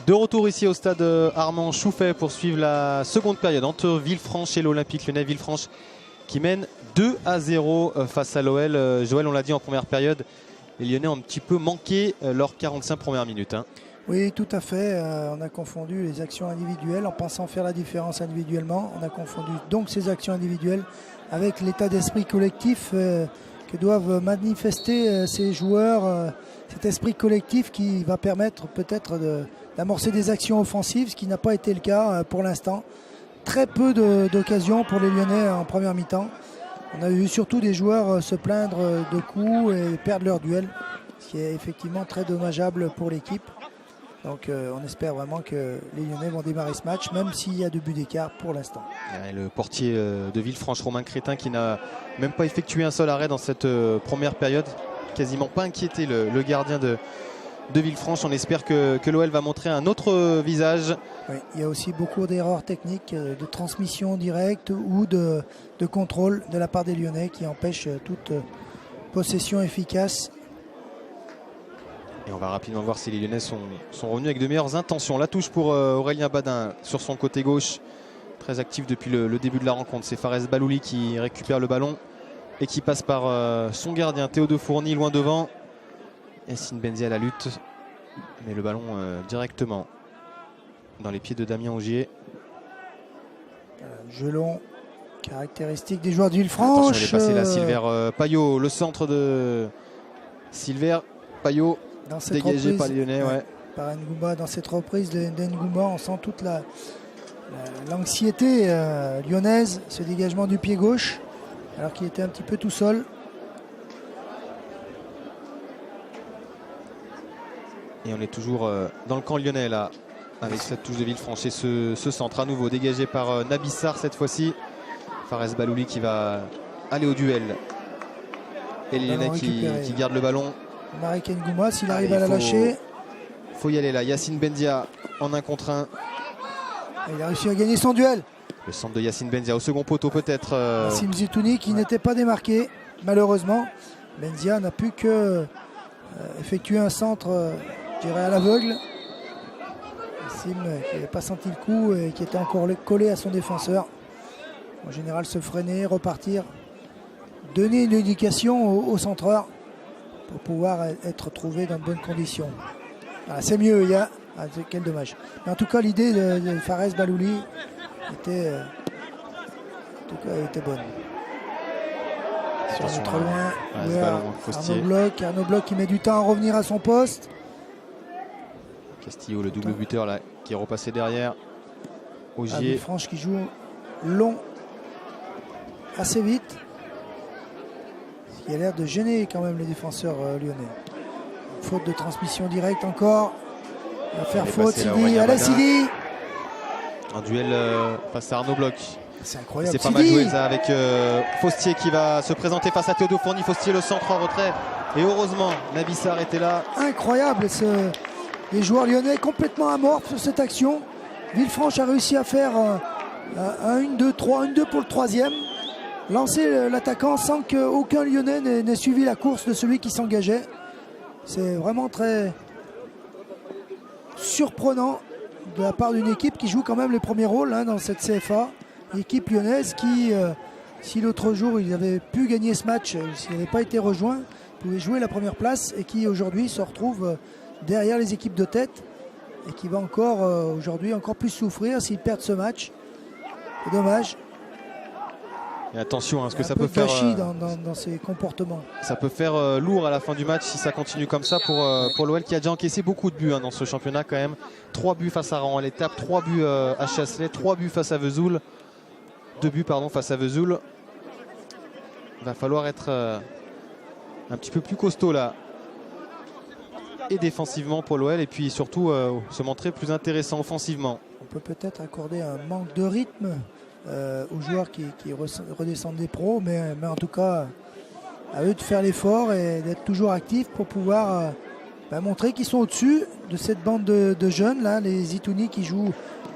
De retour ici au stade Armand Chouffet pour suivre la seconde période entre Villefranche et l'Olympique Lyonnais. Villefranche qui mène 2-0 face à l'OL. Joël, on l'a dit en première période, les Lyonnais ont un petit peu manqué leurs 45 premières minutes. Oui, tout à fait. On a confondu les actions individuelles en pensant faire la différence individuellement. On a confondu donc ces actions individuelles avec l'état d'esprit collectif que doivent manifester ces joueurs. Cet esprit collectif qui va permettre peut-être d'amorcer des actions offensives, ce qui n'a pas été le cas pour l'instant. Très peu d'occasions pour les Lyonnais en première mi-temps. On a vu surtout des joueurs se plaindre de coups et perdre leur duel, ce qui est effectivement très dommageable pour l'équipe. Donc on espère vraiment que les Lyonnais vont démarrer ce match, même s'il y a 2 buts d'écart pour l'instant. Le portier de Villefranche, Romain Crétin, qui n'a même pas effectué un seul arrêt dans cette première période, quasiment pas inquiété le gardien de Villefranche. On espère que l'OL va montrer un autre visage. Oui, il y a aussi beaucoup d'erreurs techniques, de transmission directe ou de contrôle de la part des Lyonnais qui empêchent toute possession efficace. Et on va rapidement voir si les Lyonnais sont revenus avec de meilleures intentions. La touche pour Aurélien Badin sur son côté gauche, très actif depuis le début de la rencontre. C'est Fares Balouli qui récupère le ballon et qui passe par son gardien Théo de Fourny loin devant. Yacine Benzi à la lutte, mais le ballon directement dans les pieds de Damien Augier. Gelon, caractéristique des joueurs de Villefranche. Attention, il est passé là, Silver Payot, le centre de Silver Payot, dégagé par les Lyonnais. Ouais. Par Ngouma, dans cette reprise d'Ngouma, on sent toute l'anxiété lyonnaise, ce dégagement du pied gauche, alors qu'il était un petit peu tout seul. Et on est toujours dans le camp lyonnais là, avec cette touche de Villefranche et ce centre à nouveau dégagé par Nabissar cette fois-ci. Fares Balouli qui va aller au duel. Et les Lyonnais qui gardent le ballon. Marek Ngouma, s'il arrive à la lâcher. Il faut y aller là. Yacine Benzia en 1 contre 1. Il a réussi à gagner son duel. Le centre de Yacine Benzia au second poteau peut-être. Nassim Zitouni qui n'était pas démarqué malheureusement. Benzia n'a pu que effectuer un centre, je dirais à l'aveugle. Nassim qui n'avait pas senti le coup et qui était encore collé à son défenseur. En général se freiner, repartir, donner une indication au centreur pour pouvoir être trouvé dans de bonnes conditions. Voilà, c'est mieux, quel dommage. Mais en tout cas, l'idée de Fares Balouli était bonne. Sur notre loin, Arnaud Bloch qui met du temps à revenir à son poste. Castillo, le double buteur là, qui est repassé derrière. Augier. Villefranche qui joue long, assez vite. Ce qui a l'air de gêner quand même les défenseurs lyonnais. Faute de transmission directe encore. Il va faire faute, Sidi. Allez Sidi. Un duel face à Arnaud Bloch. C'est incroyable. C'est pas mal joué ça avec Faustier qui va se présenter face à Théo de Fourny. Faustier le centre en retrait. Et heureusement, Nabissar était là. Incroyable les joueurs lyonnais complètement amorphes sur cette action. Villefranche a réussi à faire un 1-2-3, 1-2 pour le troisième. Lancer l'attaquant sans qu'aucun Lyonnais n'ait suivi la course de celui qui s'engageait. C'est vraiment très surprenant de la part d'une équipe qui joue quand même les premiers rôles dans cette CFA. L'équipe lyonnaise qui, si l'autre jour il avait pu gagner ce match, s'il n'avait pas été rejoint, pouvait jouer la première place et qui aujourd'hui se retrouve derrière les équipes de tête et qui va encore aujourd'hui encore plus souffrir s'ils perdent ce match. C'est dommage. Et attention, ce que ça peut faire dans ses comportements. Ça peut faire lourd à la fin du match si ça continue comme ça pour l'OL qui a déjà encaissé beaucoup de buts dans ce championnat quand même. 3 buts face à Rouen à l'étape, 3 buts à Chasselet, 3 buts face à Vesoul. 2 buts face à Vesoul. Il va falloir être un petit peu plus costaud là. Et défensivement pour l'OL et puis surtout se montrer plus intéressant offensivement. On peut peut-être accorder un manque de rythme aux joueurs qui redescendent des pros, mais en tout cas à eux de faire l'effort et d'être toujours actifs pour pouvoir montrer qu'ils sont au-dessus de cette bande de jeunes là, les Zitouni qui jouent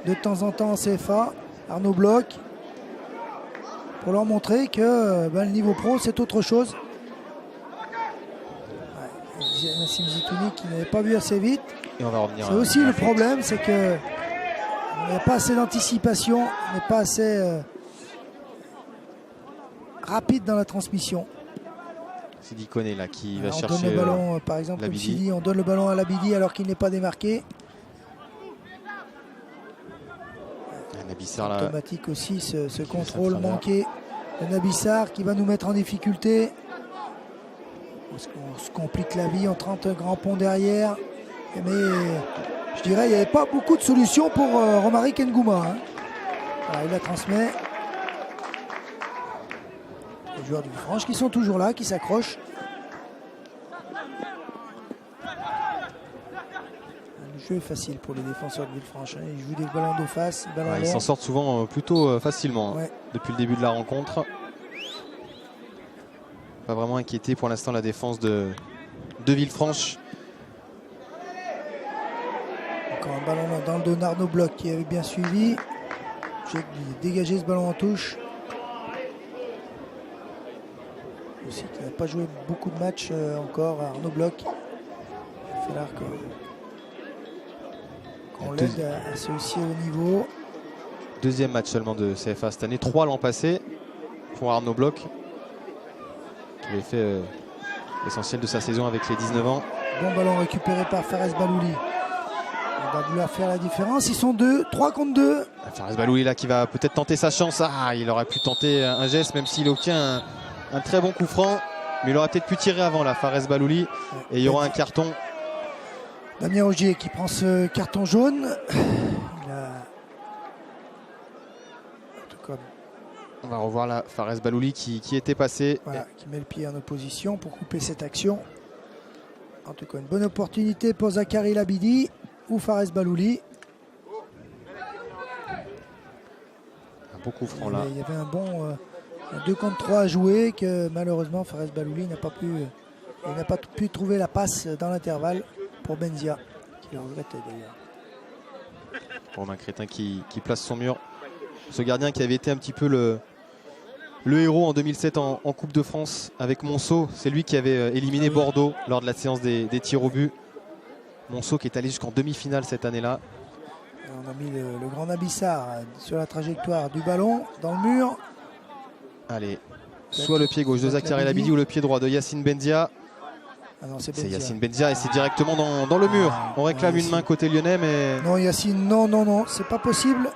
de temps en temps en CFA, Arnaud Bloch, pour leur montrer que le niveau pro c'est autre chose. Nassim Zitouni qui n'avait pas vu assez vite. Et on va revenir. C'est aussi le problème, c'est que il n'y a pas assez d'anticipation, on n'est pas assez rapide dans la transmission. Sidi Koné là qui va on chercher. Donne le ballon, par exemple, comme Labidi. Sidi, on donne le ballon à Labidi alors qu'il n'est pas démarqué. Nabissar là. Automatique aussi ce contrôle manqué de Nabissar qui va nous mettre en difficulté. Parce qu'on se complique la vie, on 30 grands ponts derrière. Mais je dirais il n'y avait pas beaucoup de solutions pour Romaric Ngouma. Hein. Voilà, il la transmet. Les joueurs du Villefranche qui sont toujours là, qui s'accrochent. Le jeu est facile pour les défenseurs de Villefranche. Hein. Ils jouent des ballons de face. Ils s'en sortent souvent plutôt facilement ouais. Depuis le début de la rencontre. Pas vraiment inquiété pour l'instant la défense de Villefranche. Encore un ballon dans le dos d'Arnaud Bloch qui avait bien suivi. J'ai dégagé ce ballon en touche. Aussi qui n'a pas joué beaucoup de matchs encore, Arnaud Bloch. Il va falloir qu'on l'aide à se hausser au niveau. Deuxième match seulement de CFA cette année, 3 l'an passé pour Arnaud Bloch, qui avait fait l'essentiel de sa saison avec les 19 ans. Bon ballon récupéré par Fares Balouli. Il va vouloir faire la différence. Ils sont 3 contre 2. Fares Balouli là qui va peut-être tenter sa chance. Il aurait pu tenter un geste même s'il obtient un très bon coup franc. Mais il aurait peut-être pu tirer avant là, Fares Balouli. Et il y aura un carton. Damien Ogier qui prend ce carton jaune. On va revoir là Fares Balouli qui était passé. Voilà, qui met le pied en opposition pour couper cette action. En tout cas, une bonne opportunité pour Zachary Labidi ou Fares Balouli. Un beau coup franc là. Il y avait un bon 2 contre 3 à jouer que malheureusement Fares Balouli n'a pas pu trouver la passe dans l'intervalle pour Benzia, qui le regrettait d'ailleurs. Romain Crétin qui place son mur. Ce gardien qui avait été un petit peu le héros en 2007 en Coupe de France avec Monceau. C'est lui qui avait éliminé Bordeaux lors de la séance des tirs au but. Monceau qui est allé jusqu'en demi-finale cette année-là. On a mis le grand Nabissar sur la trajectoire du ballon dans le mur. Allez, soit le pied gauche de Zachary Labidi ou le pied droit de Yacine Benzia. Ah non, c'est Yacine Benzia et c'est directement dans le mur. On réclame une main côté lyonnais, mais... Non, Yacine, non, c'est pas possible.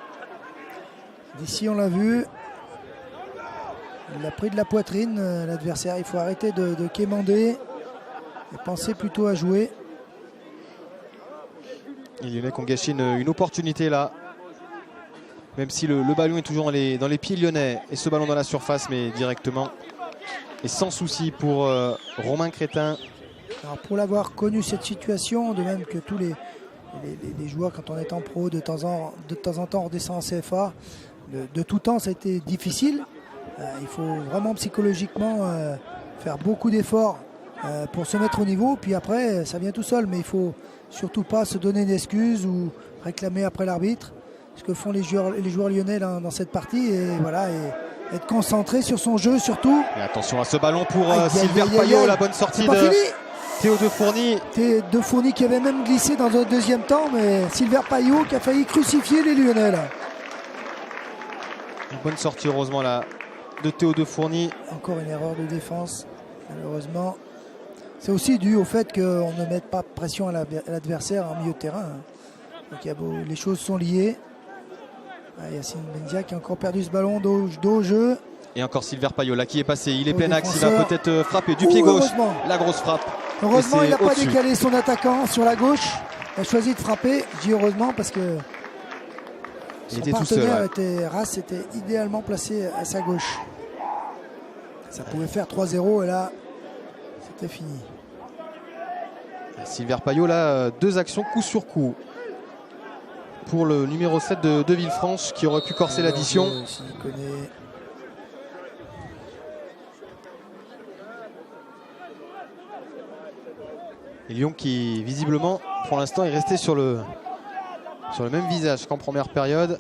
D'ici, on l'a vu. Il a pris de la poitrine, l'adversaire. Il faut arrêter de quémander et penser plutôt à jouer. Les Lyonnais qui ont gâché une opportunité là. Même si le ballon est toujours dans les pieds lyonnais. Et ce ballon dans la surface, mais directement. Et sans souci pour Romain Crétin. Alors pour l'avoir connu cette situation, de même que tous les joueurs quand on est en pro, de temps en temps on descend en CFA. De tout temps, ça a été difficile. Il faut vraiment psychologiquement faire beaucoup d'efforts pour se mettre au niveau. Puis après, ça vient tout seul. Mais il ne faut surtout pas se donner d'excuses ou réclamer après l'arbitre. Ce que font les joueurs lyonnais dans cette partie. Et voilà, et être concentré sur son jeu surtout. Et attention à ce ballon pour Silver Payot. La bonne sortie de Théo de Fourny. Théo de Fourny qui avait même glissé dans un deuxième temps. Mais Silver Payot qui a failli crucifier les Lyonnais là. Une bonne sortie heureusement là de Théo de Fourny. Encore une erreur de défense malheureusement. C'est aussi dû au fait qu'on ne mette pas pression à l'adversaire en milieu de terrain. Donc les choses sont liées. Yacine Benzia qui a encore perdu ce ballon dos au jeu. Et encore Silver Payot là qui est passé. Il est plein axe. Il va peut-être frapper du pied gauche. La grosse frappe. Heureusement il n'a pas décalé son attaquant sur la gauche. Il a choisi de frapper. Je dis heureusement parce que son partenaire Rass était idéalement placé à sa gauche. Ça pouvait faire 3-0 et là c'était fini. Silver Payot là, 2 actions coup sur coup pour le numéro 7 de Villefranche qui aurait pu corser l'addition. Et Lyon qui visiblement pour l'instant est resté sur le même visage qu'en première période.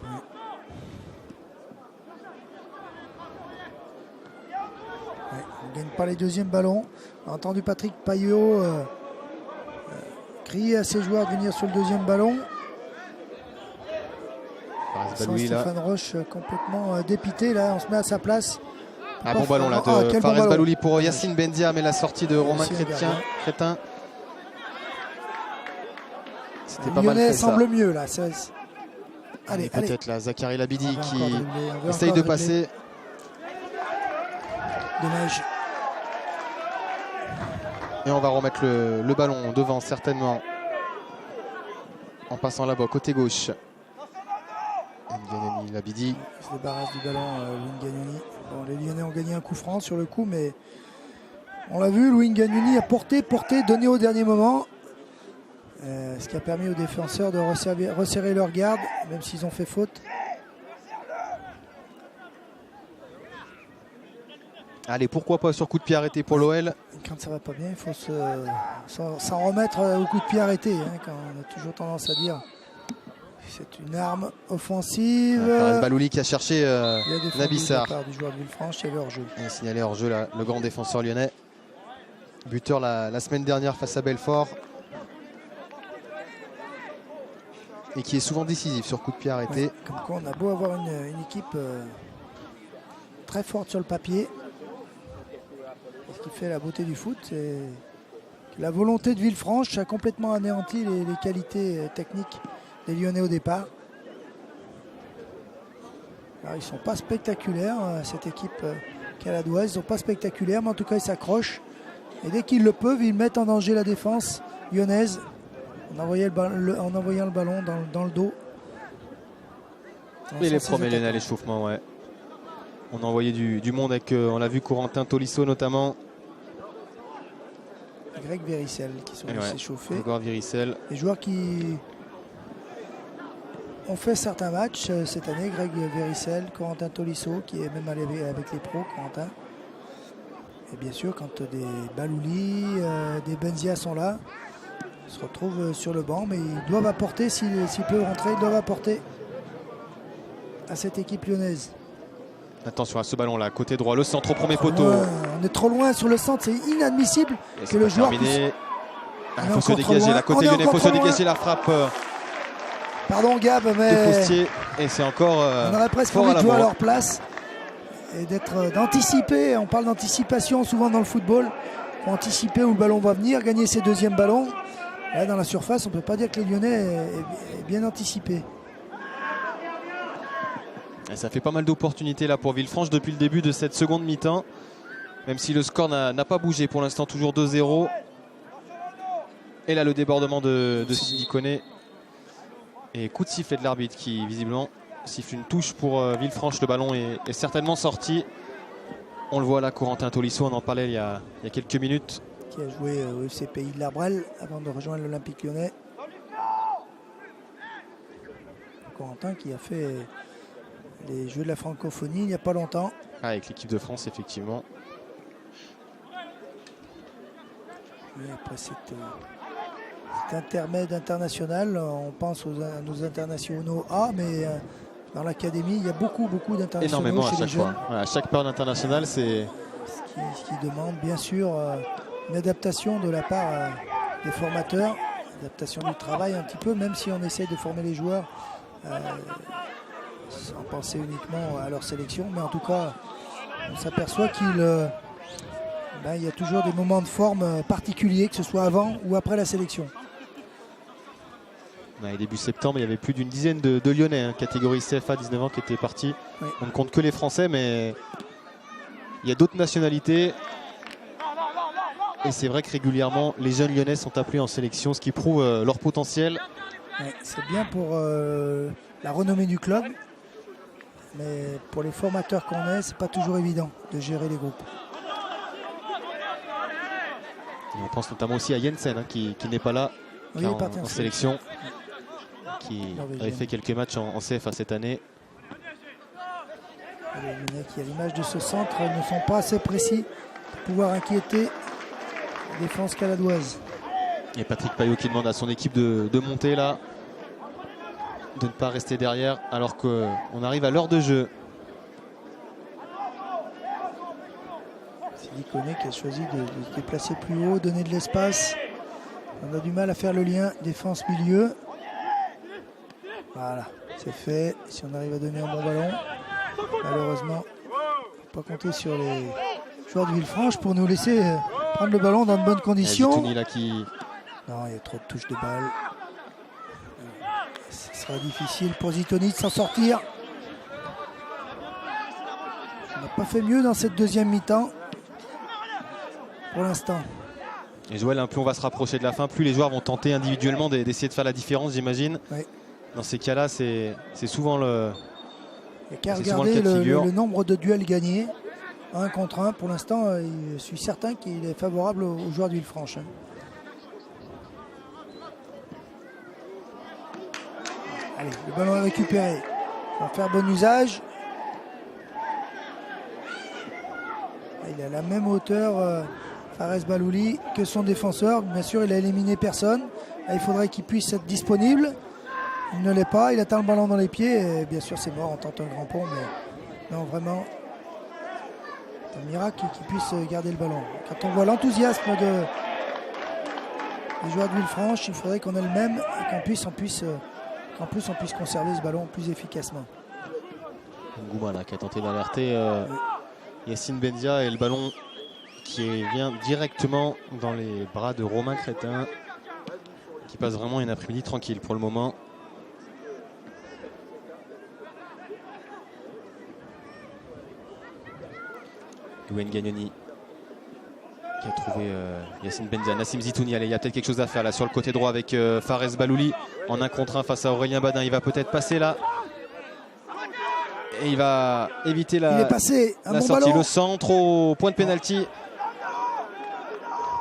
On ne gagne pas les deuxièmes ballons. On a entendu Patrick Payot crie à ses joueurs de venir sur le deuxième ballon. Stéphane Roche complètement dépité. Là, on se met à sa place. Un bon ballon là de Fares Balouli pour Yacine Bendia, mais la sortie de Romain Crétin. C'était pas mal fait, semble mieux là. Allez, peut-être là, Zachary Labidi qui essaye de passer. Dommage. Et on va remettre le ballon devant certainement. En passant là-bas, côté gauche. Ngagnani, Labidi. Il se débarrasse du ballon, Ngagnani. Bon, les Lyonnais ont gagné un coup franc sur le coup, mais on l'a vu, Ngagnani a porté, donné au dernier moment. Ce qui a permis aux défenseurs de resserrer leur garde, même s'ils ont fait faute. Allez, pourquoi pas sur coup de pied arrêté pour l'OL. Quand ça va pas bien, il faut s'en remettre au coup de pied arrêté, hein, quand on a toujours tendance à dire. C'est une arme offensive. Fares Balouli qui a cherché Nabissar. Du joueur de Villefranche, il y avait hors-jeu. Il a signalé hors-jeu le grand défenseur lyonnais. Buteur la semaine dernière face à Belfort. Et qui est souvent décisif sur coup de pied arrêté. Ouais, comme quoi on a beau avoir une équipe très forte sur le papier. Ce qui fait la beauté du foot, c'est que la volonté de Villefranche a complètement anéanti les qualités techniques des Lyonnais au départ. Alors, ils ne sont pas spectaculaires, cette équipe caladoise. Ils ne sont pas spectaculaires, mais en tout cas ils s'accrochent. Et dès qu'ils le peuvent, ils mettent en danger la défense lyonnaise en envoyant le ballon dans le dos. Et les premiers Lyonnais à l'échauffement, ouais. On a envoyé du monde avec, on l'a vu, Corentin Tolisso notamment. Greg Véricel qui sont s'échauffer. Grégoire Véricel. Les joueurs qui ont fait certains matchs cette année, Greg Véricel, Corentin Tolisso qui est même allé avec les pros, Corentin. Et bien sûr, quand des Balouli, des Benzia sont là, ils se retrouvent sur le banc, mais ils doivent apporter, s'ils peuvent rentrer, ils doivent apporter à cette équipe lyonnaise. Attention à ce ballon là, côté droit, le centre au premier poteau. On est trop loin sur le centre, c'est inadmissible que le joueur puisse... Il faut se dégager, la côté lyonnais, il faut se dégager la frappe. Pardon Gab, mais... Et c'est encore on aurait presque envie de jouer à leur place et d'anticiper. On parle d'anticipation souvent dans le football. Il faut anticiper où le ballon va venir, gagner ses deuxièmes ballons. Là, dans la surface, on ne peut pas dire que les Lyonnais est bien anticipé. Et ça fait pas mal d'opportunités là pour Villefranche depuis le début de cette seconde mi-temps. Même si le score n'a pas bougé pour l'instant, toujours 2-0. Et là le débordement de Sidi Koné. Et coup de sifflet de l'arbitre qui visiblement siffle une touche pour Villefranche. Le ballon est certainement sorti. On le voit là, Corentin Tolisso, on en parlait il y a quelques minutes. Qui a joué au FC Pays de l'Arbrel avant de rejoindre l'Olympique Lyonnais. Corentin qui a fait les Jeux de la francophonie il n'y a pas longtemps. Avec l'équipe de France, effectivement. Et après cet intermède international, on pense à nos internationaux A, mais dans l'académie, il y a beaucoup d'internationaux. Énormément chez à chaque fois. Voilà, à chaque période internationale, c'est... Ce qui demande bien sûr une adaptation de la part des formateurs, adaptation du travail un petit peu, même si on essaye de former les joueurs sans penser uniquement à leur sélection, mais en tout cas, on s'aperçoit qu'il y a toujours des moments de forme particuliers, que ce soit avant ou après la sélection. Début septembre, il y avait plus d'une dizaine de Lyonnais, catégorie CFA 19 ans, qui étaient partis. Oui. On ne compte que les Français, mais il y a d'autres nationalités. Et c'est vrai que régulièrement, les jeunes Lyonnais sont appelés en sélection, ce qui prouve leur potentiel. Ouais, c'est bien pour la renommée du club, mais pour les formateurs qu'on est, c'est pas toujours évident de gérer les groupes. Et on pense notamment aussi à Jensen, qui n'est pas là, en sélection, qui avait fait quelques matchs en CFA cette année. Les Lyonnais qui, à l'image de ce centre, ne sont pas assez précis pour pouvoir inquiéter la défense caladoise. Et Patrick Payot qui demande à son équipe de monter là, de ne pas rester derrière alors qu'on arrive à l'heure de jeu. Sidi Koné qui a choisi de se déplacer plus haut, donner de l'espace. On a du mal à faire le lien défense-milieu. Voilà, c'est fait. Si on arrive à donner un bon ballon, malheureusement, il ne faut pas compter sur les joueurs de Villefranche pour nous laisser prendre le ballon dans de bonnes conditions. Zitouni là qui... Non, il y a trop de touches de balle. Ce sera difficile pour Zitouni de s'en sortir. On n'a pas fait mieux dans cette deuxième mi-temps pour l'instant. Et Joël, plus on va se rapprocher de la fin, plus les joueurs vont tenter individuellement d'essayer de faire la différence, j'imagine. Oui. Dans ces cas-là, c'est souvent le... Il n'y a qu'à regarder le nombre de duels gagnés. 1 contre 1. Pour l'instant, je suis certain qu'il est favorable aux joueurs de Villefranche. Allez, le ballon est récupéré. On va faire bon usage. Il a la même hauteur, Fares Balouli, que son défenseur. Bien sûr, il a éliminé personne. Là, il faudrait qu'il puisse être disponible. Il ne l'est pas. Il atteint le ballon dans les pieds. Et bien sûr, c'est mort. On tente un grand pont. Mais non, vraiment, c'est un miracle qu'il puisse garder le ballon. Quand on voit l'enthousiasme des joueurs de Villefranche, il faudrait qu'on ait le même et qu'en plus on puisse conserver ce ballon plus efficacement. Ngouma là, qui a tenté d'alerter Yacine Benzia, et le ballon qui vient directement dans les bras de Romain Crétin, qui passe vraiment une après-midi tranquille pour le moment. Louane Gagnoni qui a trouvé Yacine Benzia. Nassim Zitouni, allez, il y a peut-être quelque chose à faire là sur le côté droit avec Fares Balouli en 1 contre 1 face à Aurélien Badin. Il va peut-être passer là. Et il va éviter la sortie. Ballon. Le centre au point de pénalty.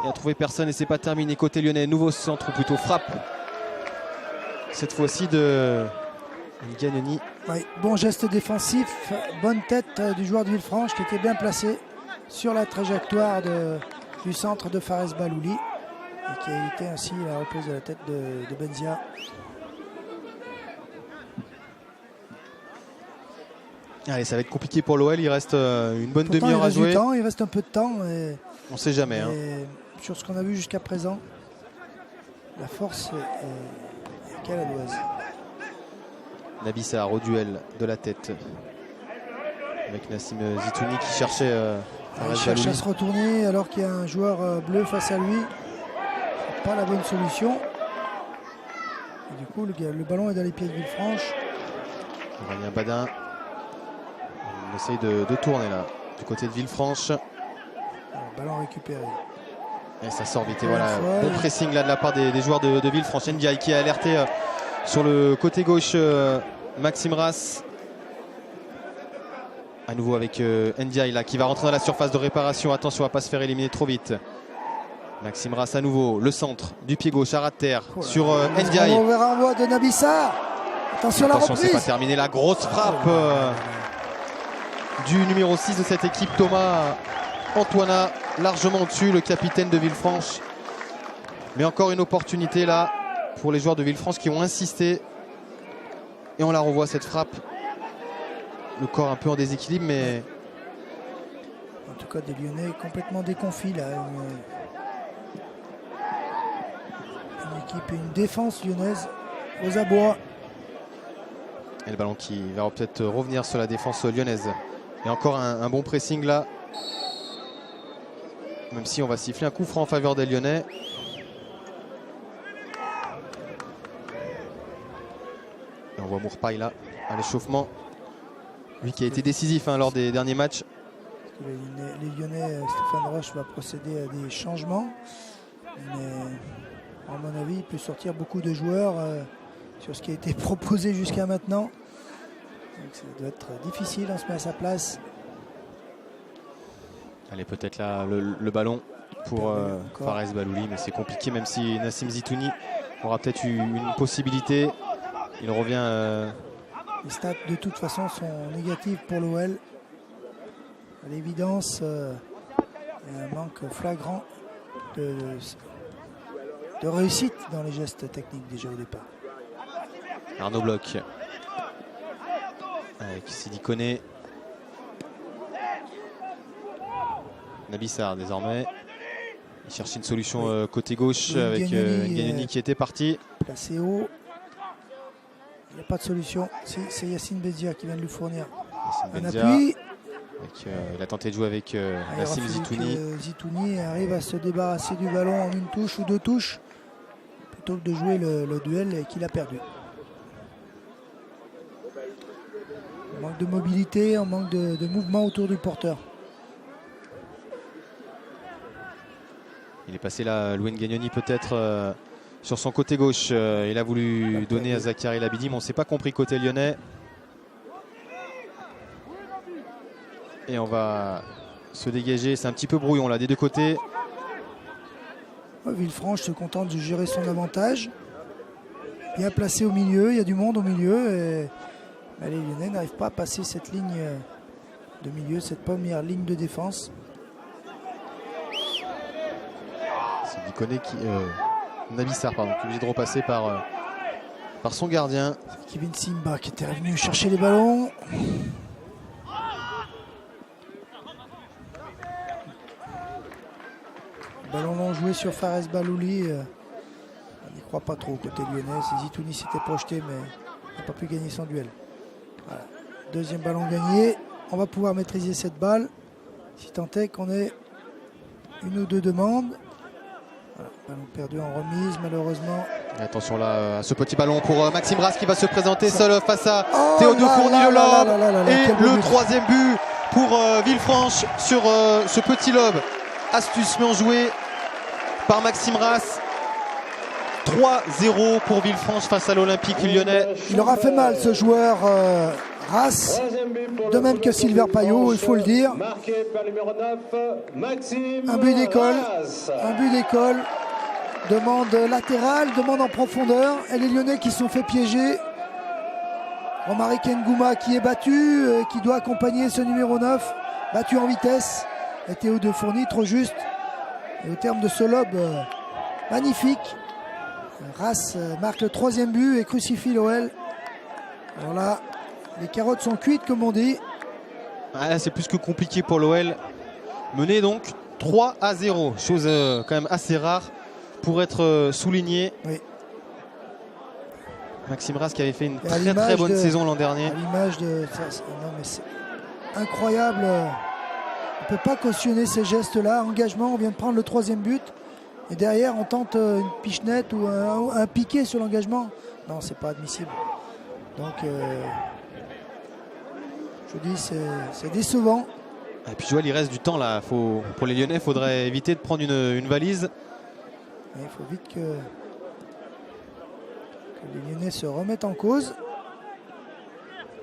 Il a trouvé personne et c'est pas terminé. Côté lyonnais, nouveau centre ou plutôt frappe. Cette fois-ci de Gagnoni. Oui, bon geste défensif, bonne tête du joueur de Villefranche qui était bien placé sur la trajectoire du centre de Fares Balouli et qui a évité ainsi la reprise de la tête de Benzia. Allez, ça va être compliqué pour l'OL, il reste une bonne demi-heure à jouer. Il reste un peu de temps. On ne sait jamais. Sur ce qu'on a vu jusqu'à présent, la force est caladoise. Nabissar au duel de la tête avec Nassim Zitouni qui cherchait il cherche à se retourner alors qu'il y a un joueur bleu face à lui. C'est pas la bonne solution. Et du coup, le ballon est dans les pieds de Villefranche. Aurélien Badin. On essaye de tourner là, du côté de Villefranche. Ballon récupéré. Et ça sort vite. Et voilà, bon pressing là de la part des joueurs de Villefranche. Ndiaye qui a alerté sur le côté gauche Maxime Rass. À nouveau avec Ndiaye là qui va rentrer dans la surface de réparation. Attention à ne pas se faire éliminer trop vite. Maxime Rass à nouveau, le centre du pied gauche à ras de terre sur Ndiaye. On verra en voie de Nabissar. Attention, la reprise. C'est pas terminé, la grosse frappe du numéro 6 de cette équipe, Thomas Antoine, largement au-dessus, le capitaine de Villefranche. Mais encore une opportunité là pour les joueurs de Villefranche qui ont insisté. Et on la revoit cette frappe. Le corps un peu en déséquilibre, mais... En tout cas, des Lyonnais complètement déconfits là. Une équipe et une défense lyonnaise aux abois. Et le ballon qui va peut-être revenir sur la défense lyonnaise. Et encore un bon pressing là. Même si on va siffler un coup franc en faveur des Lyonnais. Et on voit Mourpaille là à l'échauffement. Lui qui a été décisif lors des derniers matchs. Les Lyonnais, Stéphane Roche va procéder à des changements. Mais à mon avis, il peut sortir beaucoup de joueurs sur ce qui a été proposé jusqu'à maintenant. Donc ça doit être difficile, on se met à sa place. Allez, peut-être là le ballon pour Fares Balouli, mais c'est compliqué, même si Nassim Zitouni aura peut-être eu une possibilité. Il revient... Les stats de toute façon sont négatives pour l'OL. À l'évidence, il y a un manque flagrant de réussite dans les gestes techniques déjà au départ. Arnaud Bloch avec Sidi Koné. Nabissar désormais. Il cherche une solution côté gauche avec Gagnoni qui était parti. Placé haut. Il n'y a pas de solution. C'est Yacine Bezdia qui vient de lui fournir un appui. Il a tenté de jouer avec Nassim Zitouni. Zitouni arrive à se débarrasser du ballon en une touche ou deux touches plutôt que de jouer le duel et qu'il a perdu. On manque de mobilité, on manque de mouvement autour du porteur. Il est passé là, Louane Gagnoni peut-être sur son côté gauche. Il a voulu donner à Zachary Labidi, mais on ne s'est pas compris côté lyonnais. Et on va se dégager. C'est un petit peu brouillon là des deux côtés. Villefranche se contente de gérer son avantage. Bien placé au milieu, il y a du monde au milieu. Et les Lyonnais n'arrivent pas à passer cette ligne de milieu, cette première ligne de défense. C'est Dikoné qui... Nabissar, pardon, qui est obligé de repasser par son gardien. Kevin Simba qui était revenu chercher les ballons. Ballon long joué sur Fares Balouli. On n'y croit pas trop côté lyonnais. Zitouni s'était projeté mais n'a pas pu gagner son duel. Voilà. Deuxième ballon gagné. On va pouvoir maîtriser cette balle. Si tant est qu'on ait une ou deux demandes. Voilà. Ballon perdu en remise malheureusement. Et attention là à ce petit ballon pour Maxime Rass qui va se présenter seul face à Théodore Fournier le lob. Et le troisième but pour Villefranche sur ce petit lob astucieusement joué par Maxime Rass. 3-0 pour Villefranche face à l'Olympique Lyonnais. Il aura fait mal ce joueur Rass, de même que Silver Payot, il faut le dire. Un but d'école, demande latérale, demande en profondeur. Et les Lyonnais qui se sont fait piéger. Romaric Ngouma qui est battu, qui doit accompagner ce numéro 9, battu en vitesse. Et Théo de Fourny, trop juste. Et au terme de ce lob magnifique, Rass marque le troisième but et crucifie l'OL. Alors là, les carottes sont cuites comme on dit. Ah, c'est plus que compliqué pour l'OL. Mené donc 3-0, chose quand même assez rare pour être souligné. Oui. Maxime Rass qui avait fait une très bonne saison l'an dernier. À l'image de ça, non mais c'est incroyable. On ne peut pas cautionner ces gestes-là. Engagement, on vient de prendre le troisième but. Et derrière, on tente une pichenette ou un piqué sur l'engagement. Non, c'est pas admissible. Donc, je dis, c'est décevant. Et puis Joël, il reste du temps là. Pour les Lyonnais, il faudrait éviter de prendre une valise. Il faut vite que les Lyonnais se remettent en cause.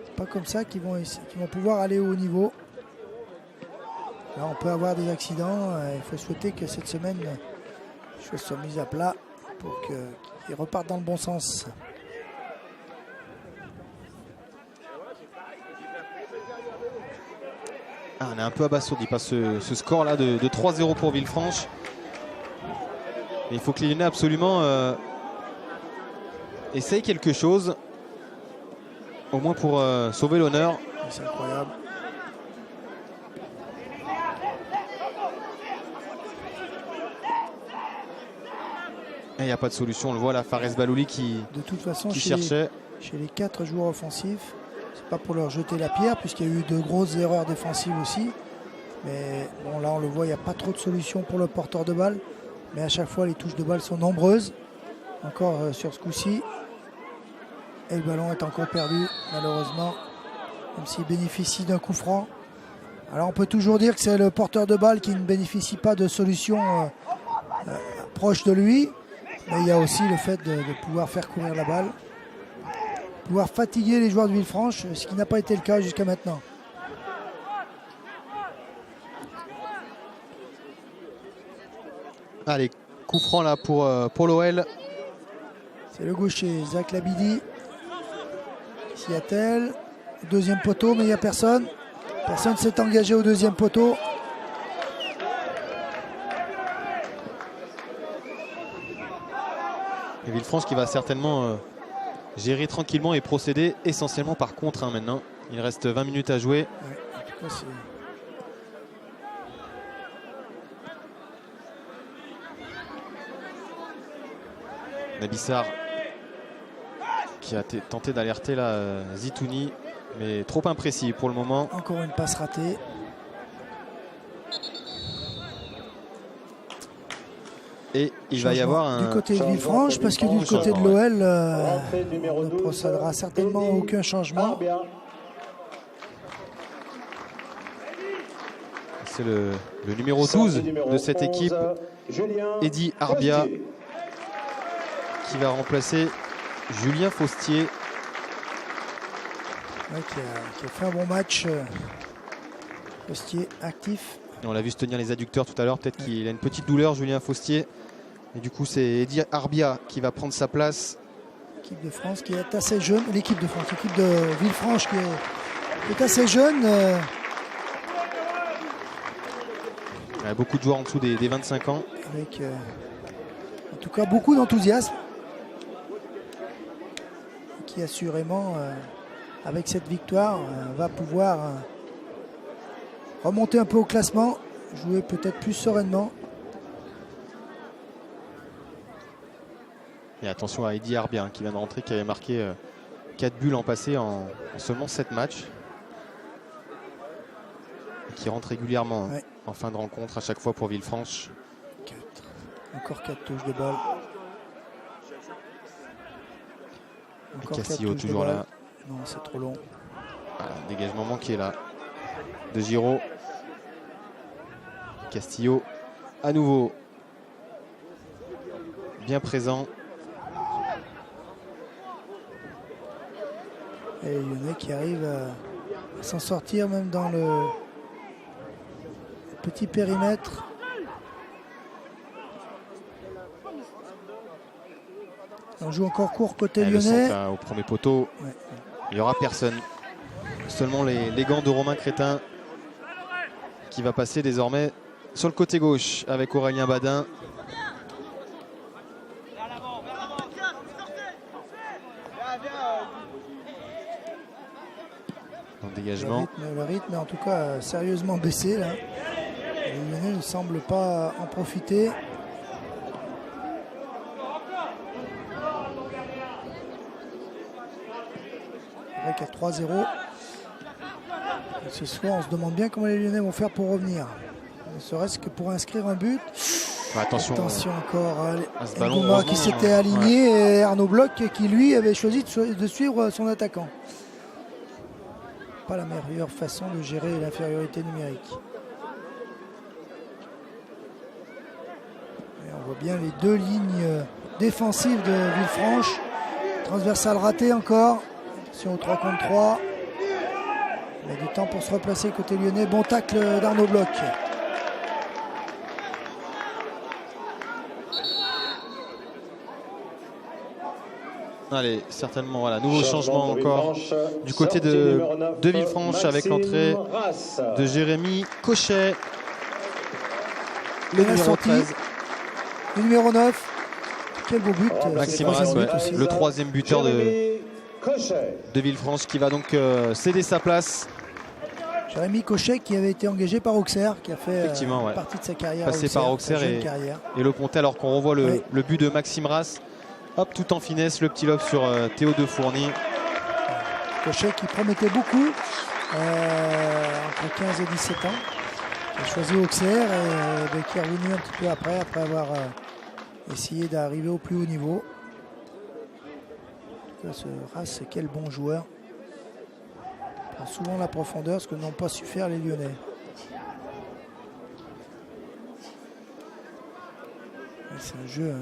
C'est pas comme ça qu'ils vont pouvoir aller au haut niveau. Là, on peut avoir des accidents. Il faut souhaiter que cette semaine, les choses soient mises à plat pour qu'ils repartent dans le bon sens. On est un peu abasourdi par ce score-là de 3-0 pour Villefranche. Et il faut que les Lyonnais absolument essayent quelque chose, au moins pour sauver l'honneur. C'est incroyable. Il n'y a pas de solution, on le voit là, Fares Balouli qui cherchait. Chez les 4 joueurs offensifs, c'est pas pour leur jeter la pierre puisqu'il y a eu de grosses erreurs défensives aussi. Mais bon, là on le voit, il n'y a pas trop de solutions pour le porteur de balle. Mais à chaque fois les touches de balle sont nombreuses. Encore sur ce coup-ci. Et le ballon est encore perdu malheureusement. Même s'il bénéficie d'un coup franc. Alors on peut toujours dire que c'est le porteur de balle qui ne bénéficie pas de solutions proches de lui. Mais il y a aussi le fait de pouvoir faire courir la balle. Pouvoir fatiguer les joueurs de Villefranche, ce qui n'a pas été le cas jusqu'à maintenant. Allez, coup franc là pour l'OL. C'est le gaucher, Zach Labidi. Seattle. Deuxième poteau, mais il n'y a personne. Personne ne s'est engagé au deuxième poteau. Et Villefranche qui va certainement gérer tranquillement et procéder essentiellement par contre maintenant. Il reste 20 minutes à jouer. Ouais, en tout cas, Nabissar qui a tenté d'alerter là Zitouni, mais trop imprécis pour le moment. Encore une passe ratée. Et il va y avoir un... du côté de Villefranche, parce que du côté de l'OL, on ne procédera certainement à aucun changement. C'est le numéro 12 de cette équipe, Eddy Arbia, qui va remplacer Julien Faustier. Ouais, qui a fait un bon match. Faustier actif. Et on l'a vu se tenir les adducteurs tout à l'heure. Peut-être qu'il a une petite douleur, Julien Faustier. Et du coup, c'est Eddy Arbia qui va prendre sa place. L'équipe de France qui est assez jeune. L'équipe de France, l'équipe de Villefranche qui est assez jeune. Il y a beaucoup de joueurs en dessous des 25 ans. Avec en tout cas beaucoup d'enthousiasme. Qui assurément, avec cette victoire, va pouvoir remonter un peu au classement. Jouer peut-être plus sereinement. Et attention à Eddy Arbia qui vient de rentrer, qui avait marqué 4 buts l'an passé en seulement 7 matchs. Et qui rentre régulièrement en fin de rencontre à chaque fois pour Villefranche. 4. Encore 4 touches de balle. Et Castillo toujours là. Non, c'est trop long. Voilà, dégagement manqué là de Giraud. Castillo à nouveau bien présent. Et les Lyonnais qui arrivent à s'en sortir même dans le petit périmètre. On joue encore court côté lyonnais. Le centre, au premier poteau. Ouais. Il n'y aura personne. Seulement les gants de Romain Crétin qui va passer désormais sur le côté gauche avec Aurélien Badin. Dégagement. Le rythme est en tout cas sérieusement baissé là. Les Lyonnais ne semblent pas en profiter. Avec à 3-0. Ce soir, on se demande bien comment les Lyonnais vont faire pour revenir. Ne serait-ce que pour inscrire un but. Attention encore à ce ballon, Ngouma qui s'était aligné et Arnaud Bloch qui lui avait choisi de suivre son attaquant. Pas la meilleure façon de gérer l'infériorité numérique. Et on voit bien les deux lignes défensives de Villefranche. Transversale ratée encore. Attention au 3 contre 3. Il a du temps pour se replacer côté lyonnais. Bon tacle d'Arnaud Bloch. Allez, certainement, voilà, nouveau changement encore du côté de Villefranche avec l'entrée de Jérémy Cochet. Le numéro 13. Le numéro 9. Quel beau but. Maxime Rass, le troisième buteur de Villefranche qui va donc céder sa place. Jérémy Cochet qui avait été engagé par Auxerre, qui a fait partie de sa carrière. Passé par Auxerre et Le Pontet, alors qu'on revoit le but de Maxime Rass. Hop, tout en finesse, le petit lob sur Théo de Fourny. Cochet qui promettait beaucoup entre 15 et 17 ans. Il a choisi Auxerre et qui est revenu un petit peu après avoir essayé d'arriver au plus haut niveau. En tout cas, ce Rass, quel bon joueur. Il prend souvent la profondeur, ce que n'ont pas su faire les Lyonnais. C'est un jeu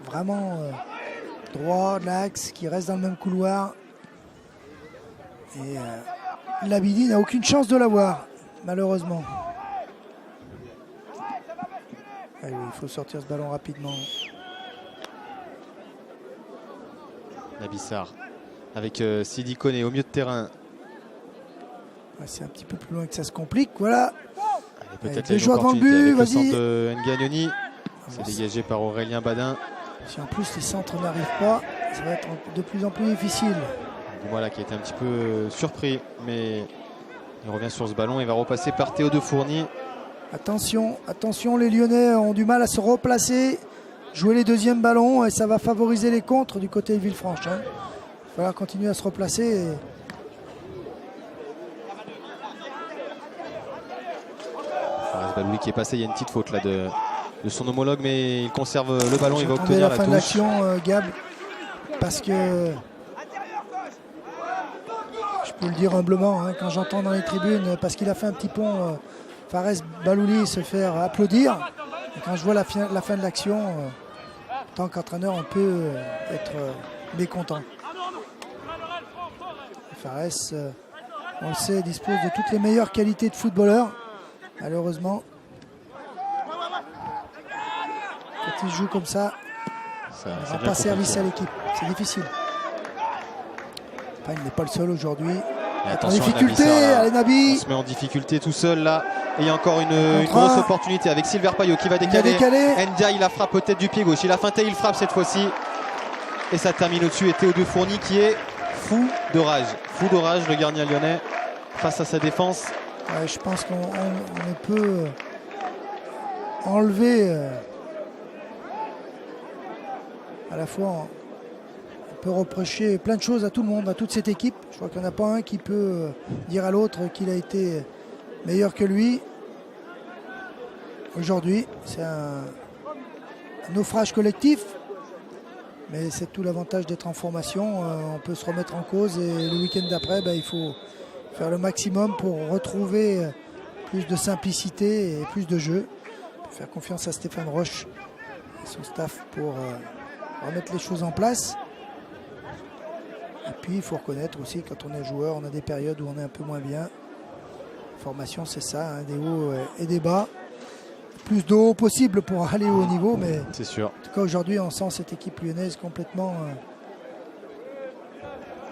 vraiment droit de l'axe qui reste dans le même couloir. Et Labidi n'a aucune chance de l'avoir, malheureusement. Allez, il faut sortir ce ballon rapidement. Nabissar avec Sidi Koné au milieu de terrain. C'est un petit peu plus loin que ça se complique. Voilà. Peut-être les joueurs devant le but. Vas-y. De Ngagnoni. C'est dégagé par Aurélien Badin. Si en plus les centres n'arrivent pas, ça va être de plus en plus difficile. Voilà, qui a été un petit peu surpris, mais il revient sur ce ballon et va repasser par Théo de Fourny. Attention, attention, les Lyonnais ont du mal à se replacer jouer les deuxièmes ballons et ça va favoriser les contres du côté de Villefranche. Il va falloir continuer à se replacer. Fares Balouli qui est passé, il y a une petite faute là de son homologue, mais il conserve le ballon, il va obtenir la la fin de touche. l'action, Gab, parce que je peux le dire humblement, hein, quand j'entends dans les tribunes, parce qu'il a fait un petit pont, Fares Balouli se faire applaudir. Et quand je vois la fin de l'action, en tant qu'entraîneur, on peut être mécontent. Fares, on le sait, dispose de toutes les meilleures qualités de footballeur. Malheureusement, quand il joue comme ça, il n'a pas service à l'équipe. C'est difficile. Enfin, il n'est pas le seul aujourd'hui. En difficulté, allez Nabi. On se met en difficulté tout seul là. Et il y a encore une grosse opportunité avec Silver Payot qui va décaler. Ndiaye, la frappe peut-être du pied gauche. Il a feinté, il frappe cette fois-ci. Et ça termine au-dessus. Et Théodore Fourny qui est fou de rage. Fou de rage, le gardien lyonnais, face à sa défense. Ouais, je pense qu'on peut enlever à la fois, on peut reprocher plein de choses à tout le monde, à toute cette équipe. Je crois qu'il n'y en a pas un qui peut dire à l'autre qu'il a été meilleur que lui. Aujourd'hui, c'est un naufrage collectif, mais c'est tout l'avantage d'être en formation. On peut se remettre en cause et le week-end d'après, il faut faire le maximum pour retrouver plus de simplicité et plus de jeu. Faire confiance à Stéphane Roche et son staff pour remettre les choses en place. Et puis il faut reconnaître aussi, quand on est joueur, on a des périodes où on est un peu moins bien. Formation, c'est ça, hein, des hauts et des bas. Plus de hauts possible pour aller au haut niveau, mais c'est sûr. En tout cas aujourd'hui, on sent cette équipe lyonnaise complètement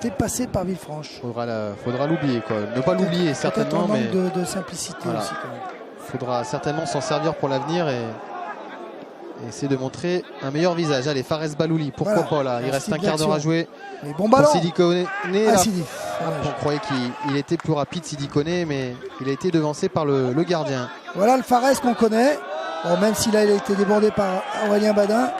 dépassée par Villefranche. Faudra l'oublier, quoi. Ne pas l'oublier certainement, un mais manque de simplicité voilà. aussi quand même. Faudra certainement s'en servir pour l'avenir et essayer de montrer un meilleur visage. Allez, Fares Balouli, pourquoi pas là. Il reste un quart d'heure à jouer. Et bon ballon. Sidi Koné. Sidi. On croyait qu'il était plus rapide, Sidi Koné, mais il a été devancé par le gardien. Voilà le Fares qu'on connaît. Bon, même s'il a été débordé par Aurélien Badin.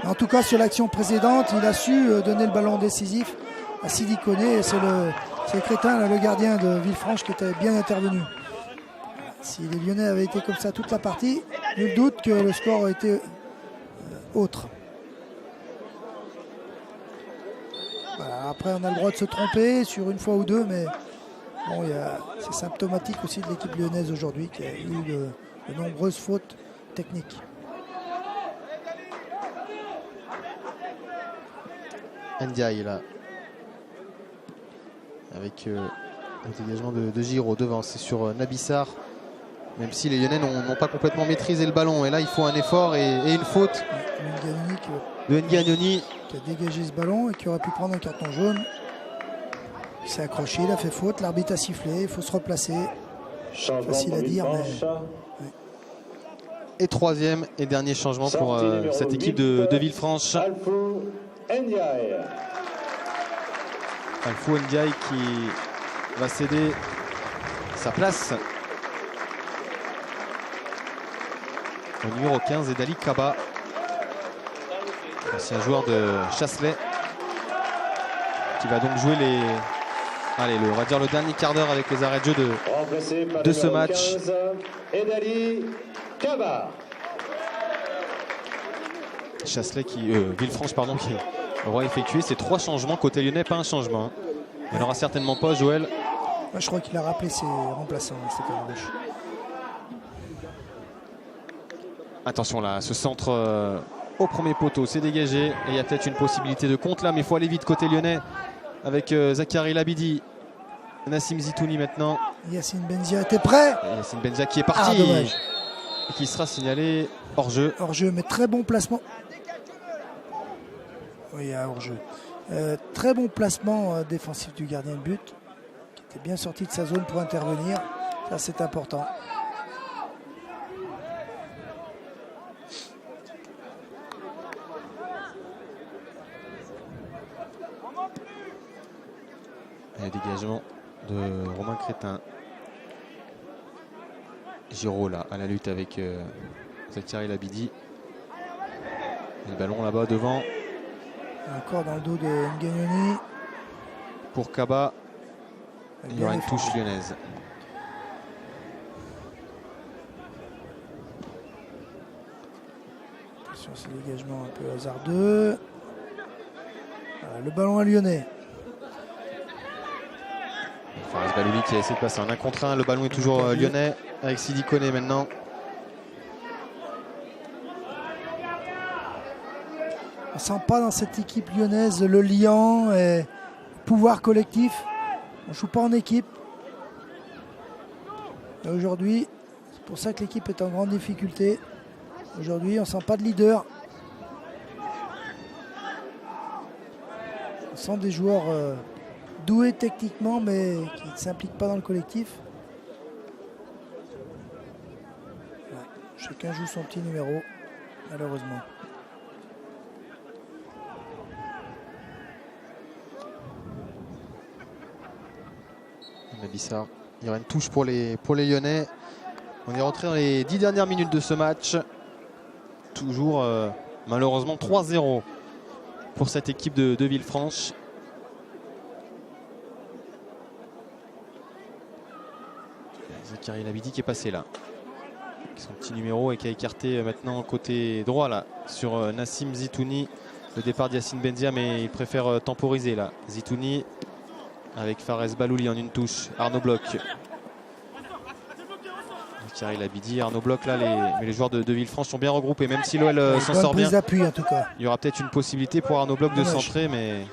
En tout cas, sur l'action précédente, il a su donner le ballon décisif à Sidi Koné. C'est le Crétin, là, le gardien de Villefranche, qui était bien intervenu. Si les Lyonnais avaient été comme ça toute la partie, nul doute que le score aurait été autre. Voilà, après, on a le droit de se tromper sur une fois ou deux, mais bon, c'est symptomatique aussi de l'équipe lyonnaise aujourd'hui qui a eu de nombreuses fautes techniques. Ndiaye là, avec le dégagement de Giraud devant, c'est sur Nabissar. Même si les Lyonnais n'ont pas complètement maîtrisé le ballon. Et là, il faut un effort et une faute de Ndiagnoni. Qui a dégagé ce ballon et qui aurait pu prendre un carton jaune. Il s'est accroché, il a fait faute. L'arbitre a sifflé, il faut se replacer. Facile à dire, mais... Ouais. Et troisième et dernier changement pour cette équipe de Villefranche. Alfou Ndiaye qui va céder sa place au numéro 15 et Dali Kaba, ancien joueur de Chasselet, qui va donc jouer on va dire le dernier quart d'heure avec les arrêts de jeu de ce match. 15, et Dali Kaba. Chasselet Villefranche pardon, qui aura effectué ces 3 changements côté lyonnais, pas un changement. Il n'y en aura certainement pas, Joël. Moi, je crois qu'il a rappelé ses remplaçants, Stéphane Roche. Attention là, ce centre au premier poteau, c'est dégagé. Et il y a peut-être une possibilité de compte là, mais il faut aller vite côté lyonnais avec Zachary Labidi. Nassim Zitouni maintenant. Yacine Benzia était prêt. Et Yacine Benzia qui est parti. Dommage. Et qui sera signalé hors-jeu. Hors-jeu, mais très bon placement. Oui, il y a hors-jeu. Très bon placement défensif du gardien de but, qui était bien sorti de sa zone pour intervenir. Ça, c'est important. Et le dégagement de Romain Crétin. Giraud là, à la lutte avec Zachary Labidi. Le ballon là-bas devant. Encore dans le dos de Ngagnoni. Pour Kaba. Il y aura une touche lyonnaise. Attention, ce dégagement un peu hasardeux. Voilà, le ballon à lyonnais. Fares Balouli qui a essayé de passer en 1 contre 1. Le ballon est toujours lyonnais avec Sidi Koné maintenant. On ne sent pas dans cette équipe lyonnaise le liant et le pouvoir collectif. On ne joue pas en équipe. Et aujourd'hui, c'est pour ça que l'équipe est en grande difficulté. Aujourd'hui, on ne sent pas de leader. On sent des joueurs doués techniquement, mais qui ne s'impliquent pas dans le collectif. Ouais, chacun joue son petit numéro, malheureusement. Bissard. Il y aura une touche pour les Lyonnais. On est rentré dans les 10 dernières minutes de ce match. Toujours malheureusement 3-0 pour cette équipe de Villefranche. Zakari Labidi qui est passé là. Son petit numéro et qui a écarté maintenant côté droit là sur Nassim Zitouni. Le départ d'Yacine Benzia, mais il préfère temporiser là. Zitouni avec Fares Balouli en une touche. Arnaud Bloch. Zakari Labidi, Arnaud Bloch là, mais les joueurs de Villefranche sont bien regroupés, même si l'OL s'en sort bien. D'appui, en tout cas. Il y aura peut-être une possibilité pour Arnaud Bloch de centrer, mais...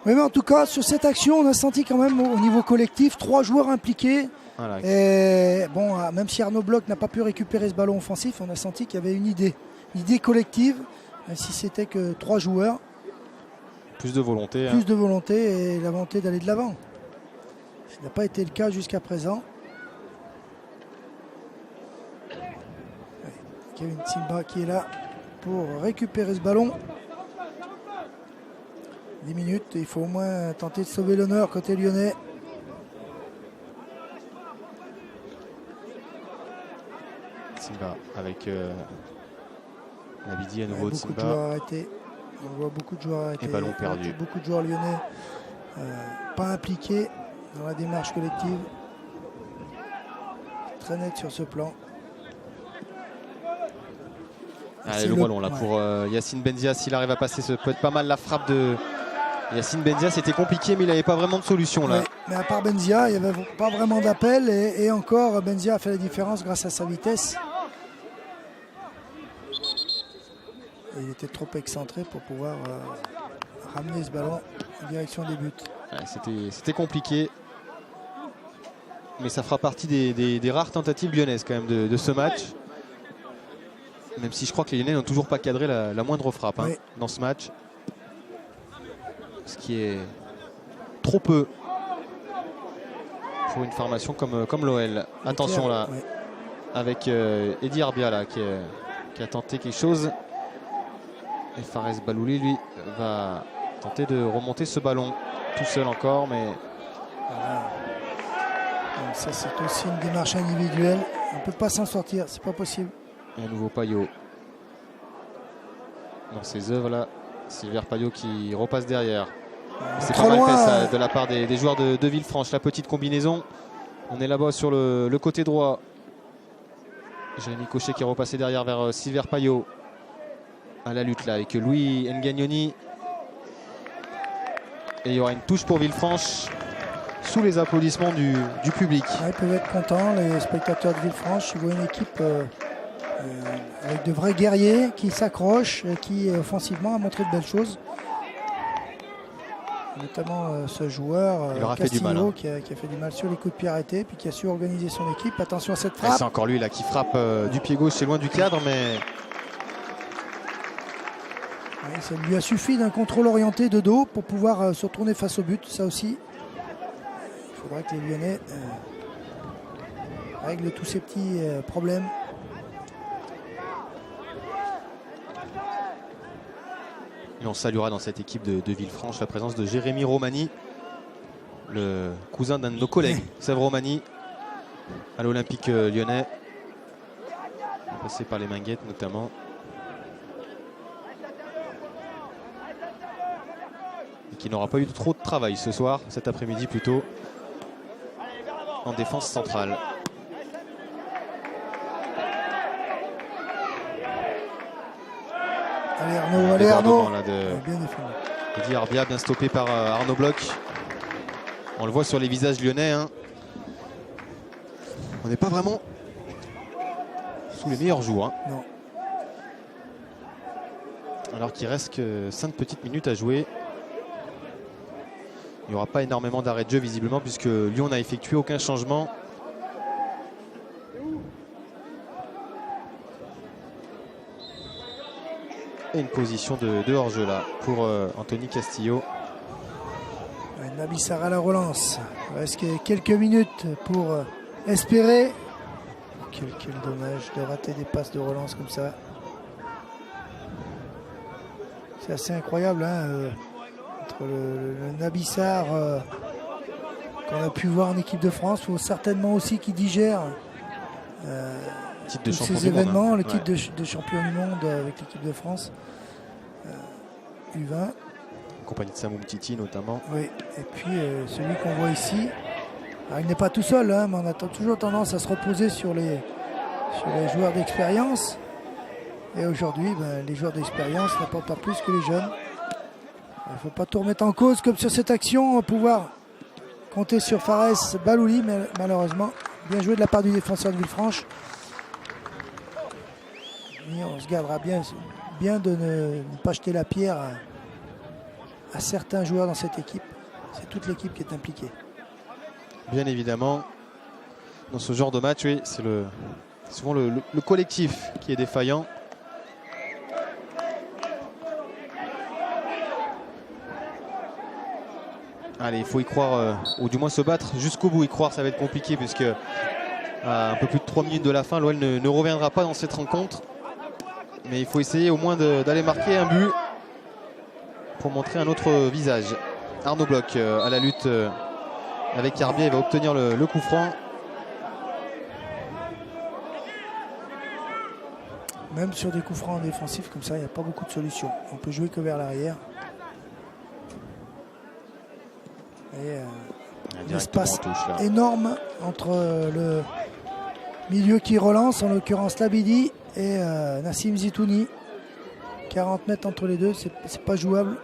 Oui, mais en tout cas, sur cette action, on a senti quand même au niveau collectif 3 joueurs impliqués. Voilà. Et bon, même si Arnaud Bloch n'a pas pu récupérer ce ballon offensif, on a senti qu'il y avait une idée collective, même si c'était que 3 joueurs. Plus de volonté. Plus de volonté et la volonté d'aller de l'avant. Ça n'a pas été le cas jusqu'à présent. Kevin Simba qui est là pour récupérer ce ballon. 10 minutes, il faut au moins tenter de sauver l'honneur côté lyonnais. Simba avec Labidi à nouveau de Simba. De joueurs arrêtés. On voit beaucoup de joueurs arrêtés. Et ballon perdu. Beaucoup de joueurs lyonnais pas impliqués dans la démarche collective. Très net sur ce plan. Allez, le ballon là pour Yacine Benzia. S'il arrive à passer, ça peut être pas mal la frappe de Yacine Benzia. C'était compliqué, mais il n'avait pas vraiment de solution là. Ouais, mais à part Benzia, il n'y avait pas vraiment d'appel. Et encore, Benzia a fait la différence grâce à sa vitesse. Et il était trop excentré pour pouvoir ramener ce ballon en direction des buts. Ouais, c'était compliqué. Mais ça fera partie des rares tentatives lyonnaises quand même de ce match. Même si je crois que les Lyonnais n'ont toujours pas cadré la moindre frappe oui. Dans ce match. Ce qui est trop peu pour une formation comme l'OL. Attention là, oui. Avec Eddy Arbia là, qui a tenté quelque chose. Et Fares Balouli, lui, va tenter de remonter ce ballon tout seul encore. Mais voilà. Donc ça, c'est aussi une démarche individuelle. On ne peut pas s'en sortir, c'est pas possible. Et un nouveau Payot dans ses œuvres là. Silver Payot qui repasse derrière. C'est pas mal fait ça de la part des joueurs de Villefranche. La petite combinaison. On est là-bas sur le côté droit. Jérémy Cochet qui est repassé derrière vers Silver Payot. À la lutte là avec Louis Ngagnoni. Et il y aura une touche pour Villefranche sous les applaudissements du public. Ouais, ils peuvent être contents, les spectateurs de Villefranche. Ils voient une équipe avec de vrais guerriers qui s'accrochent et qui offensivement a montré de belles choses. Notamment ce joueur Castillo qui a fait du mal sur les coups de pied arrêtés puis qui a su organiser son équipe. Attention à cette frappe. C'est encore lui là qui frappe du pied gauche, c'est loin du cadre mais... Ouais, ça lui a suffi d'un contrôle orienté de dos pour pouvoir se retourner face au but. Ça aussi, il faudra que les Lyonnais règlent tous ces petits problèmes. Et on saluera dans cette équipe de Villefranche la présence de Jérémy Romani, le cousin d'un de nos collègues, Sèvres Romani, à l'Olympique lyonnais, passé par les Minguettes notamment. qui n'aura pas eu trop de travail ce soir, cet après-midi plutôt, en défense centrale. Allez Arnaud, allez Arnaud. Là de bien défendu. Eddy Arbia, bien stoppé par Arnaud Bloch. On le voit sur les visages lyonnais. Hein. On n'est pas vraiment sous les meilleurs jours. Hein. Non. Alors qu'il reste que 5 petites minutes à jouer. Il n'y aura pas énormément d'arrêt de jeu visiblement puisque Lyon n'a effectué aucun changement. Et une position de hors-jeu là pour Anthony Castillo. Nabissar à la relance. Il reste quelques minutes pour espérer. Quel dommage de rater des passes de relance comme ça. C'est assez incroyable hein, entre le Nabissar qu'on a pu voir en équipe de France. Il faut certainement aussi qu'il digère tous ces événements, monde, hein. Le titre de champion du monde avec l'équipe de France U20. En compagnie de Samou Mtiti notamment. Oui, et puis celui qu'on voit ici, alors, il n'est pas tout seul, hein, mais on a toujours tendance à se reposer sur les joueurs d'expérience. Et aujourd'hui, les joueurs d'expérience n'apportent pas plus que les jeunes. Il ne faut pas tout remettre en cause comme sur cette action, on va pouvoir compter sur Fares Balouli, mais malheureusement, bien joué de la part du défenseur de Villefranche. Et on se gardera bien de ne pas jeter la pierre à certains joueurs dans cette équipe. C'est toute l'équipe qui est impliquée. Bien évidemment, dans ce genre de match, oui, c'est souvent le collectif qui est défaillant. Allez, il faut y croire, ou du moins se battre jusqu'au bout. Y croire, ça va être compliqué puisque à un peu plus de 3 minutes de la fin, l'OL ne reviendra pas dans cette rencontre. Mais il faut essayer au moins d'aller marquer un but pour montrer un autre visage. Arnaud Bloch à la lutte avec Arbia, il va obtenir le coup franc. Même sur des coups francs défensifs comme ça, il n'y a pas beaucoup de solutions. On peut jouer que vers l'arrière. Et un espace énorme entre le milieu qui relance, en l'occurrence Labidi, et Nassim Zitouni. 40 mètres entre les deux, c'est pas jouable.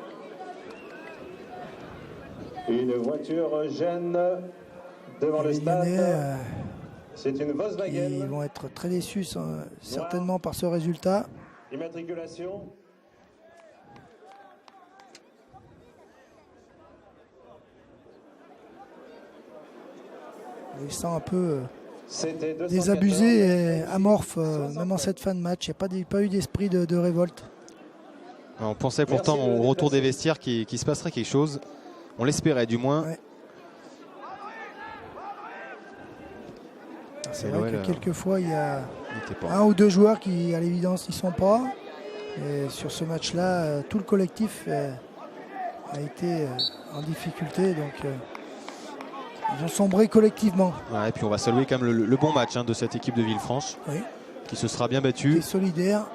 Une voiture gêne devant le stade. C'est une Volkswagen. Ils vont être très déçus certainement par ce résultat. Immatriculation. Ils sont un peu désabusés et amorphes, même en cette fin de match. Il n'y a pas eu d'esprit de révolte. On pensait pourtant au retour des vestiaires qu'il se passerait quelque chose. On l'espérait du moins. Ouais. C'est vrai que quelquefois il y a un ou deux joueurs qui à l'évidence n'y sont pas. Et sur ce match-là, tout le collectif a été en difficulté. Donc ils ont sombré collectivement. Ouais, et puis on va saluer quand même le bon match de cette équipe de Villefranche. Oui. Qui se sera bien battue. Qui est solidaire,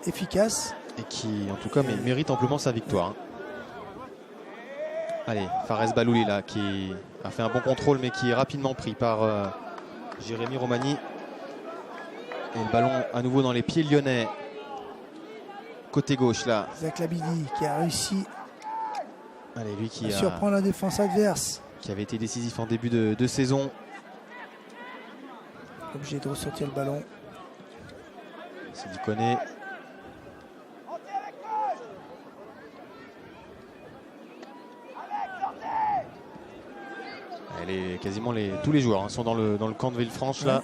efficace. Et qui en tout cas mérite amplement sa victoire. Allez, Fares Balouli là qui a fait un bon contrôle mais qui est rapidement pris par Jérémy Romani. Et le ballon à nouveau dans les pieds lyonnais. Côté gauche là. Zach Labidi qui a réussi à surprendre la défense adverse. Qui avait été décisif en début de saison. Obligé de ressortir le ballon. Sidi Koné. Quasiment tous les joueurs sont dans le camp de Villefranche là.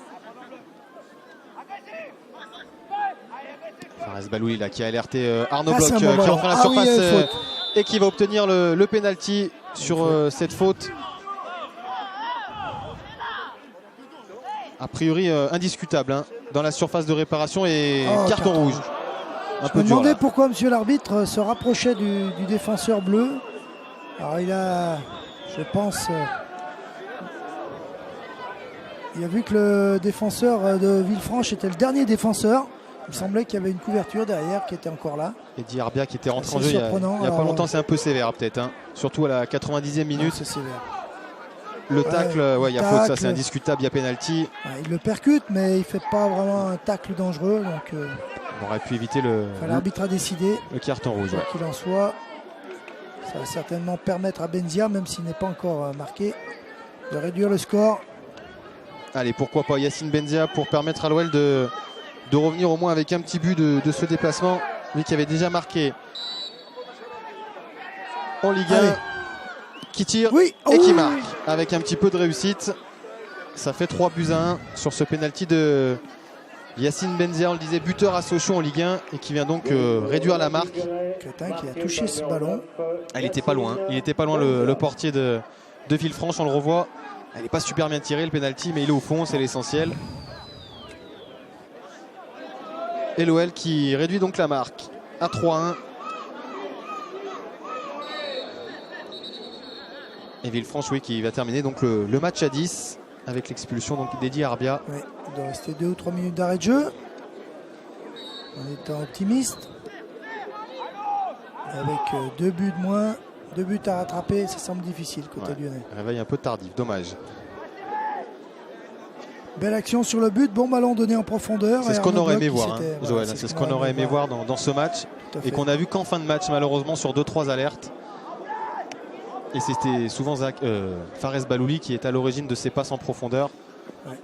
Fares Balouli là qui a alerté Arnaud Bloch qui rentre à la surface et qui va obtenir le penalty sur cette faute. A priori indiscutable dans la surface de réparation et carton rouge. Je me demandais pourquoi monsieur l'arbitre se rapprochait du défenseur bleu. Alors il a, je pense, il a vu que le défenseur de Villefranche était le dernier défenseur. Il me semblait qu'il y avait une couverture derrière qui était encore là. Et Di Arbia qui était rentré en C'est jeu il y a surprenant. pas longtemps, c'est un peu sévère peut-être. Hein. Surtout à la 90e minute. C'est sévère. Le tacle, Ouais, il y a faute, ça c'est indiscutable, il y a pénalty. Ouais, il le percute, mais il ne fait pas vraiment un tacle dangereux. Donc, on aurait pu éviter l'arbitre a décidé. Le carton rouge. Quoi qu'il en soit, ça va certainement permettre à Benzia, même s'il n'est pas encore marqué, de réduire le score. Allez, pourquoi pas Yacine Benzia pour permettre à l'OL de revenir au moins avec un petit but de ce déplacement. Lui qui avait déjà marqué en Ligue 1. Allez. Qui tire et qui marque avec un petit peu de réussite. Ça fait 3-1 sur ce pénalty de Yacine Benzia, on le disait, buteur à Sochaux en Ligue 1 et qui vient donc réduire la marque. Crétin qui a touché ce ballon. Il n'était pas loin, le portier de Villefranche, on le revoit. Il n'est pas super bien tiré le pénalty, mais il est au fond, c'est l'essentiel. Et l'OL qui réduit donc la marque à 3-1. Et Villefranche, oui, qui va terminer donc le match à 10 avec l'expulsion d'Edi Arbia. Oui, il doit rester 2 ou 3 minutes d'arrêt de jeu. En étant optimiste. Avec 2 buts de moins, 2 buts à rattraper, ça semble difficile côté lyonnais. Réveil un peu tardif, dommage. Belle action sur le but, bon ballon donné en profondeur. C'est ce qu'on aurait aimé voir, Joël. C'est ce qu'on aurait aimé voir dans ce match. Et qu'on a vu qu'en fin de match, malheureusement, sur 2-3 alertes. Et c'était souvent Fares Balouli qui est à l'origine de ces passes en profondeur. Ouais.